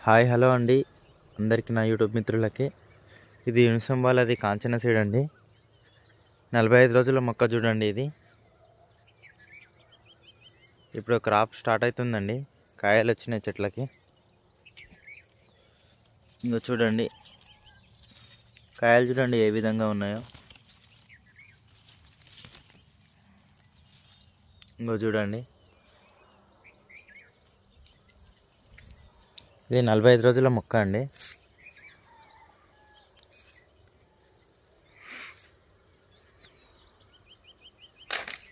Hi hello అండి అందరికీ నా యూట్యూబ్ మిత్రులకి ఇది యునిసం వాళ్ళది కాంచన సీడ్ అండి. 45 రోజుల మొక్క చూడండి. ఇది ఇప్పుడు క్రాప్ స్టార్ట్ అవుతుందండి. కాయలు వచ్చినాయి చెట్లకి. ఇంకో చూడండి కాయలు చూడండి ఏ విధంగా ఉన్నాయో. ఇంకో చూడండి ఇది 45 రోజుల మొక్క అండి.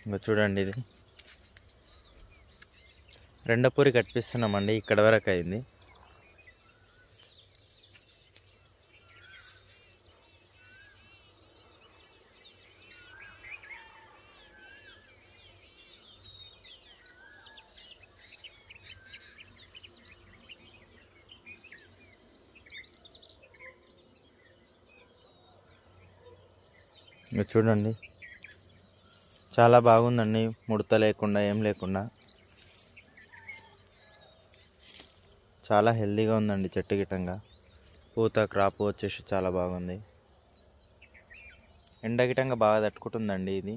ఇంకో చూడండి ఇది రెండో పూరి కట్టిస్తున్నామండి. ఇక్కడ వరకు అయింది. ఇంక చూడండి చాలా బాగుందండి. ముడత లేకుండా ఏం లేకుండా చాలా హెల్తీగా ఉందండి. చెట్టు గిట్టంగా పూత క్రాప్ వచ్చేసి చాలా బాగుంది. ఎండ గిట్టంగా బాగా తట్టుకుంటుందండి ఇది.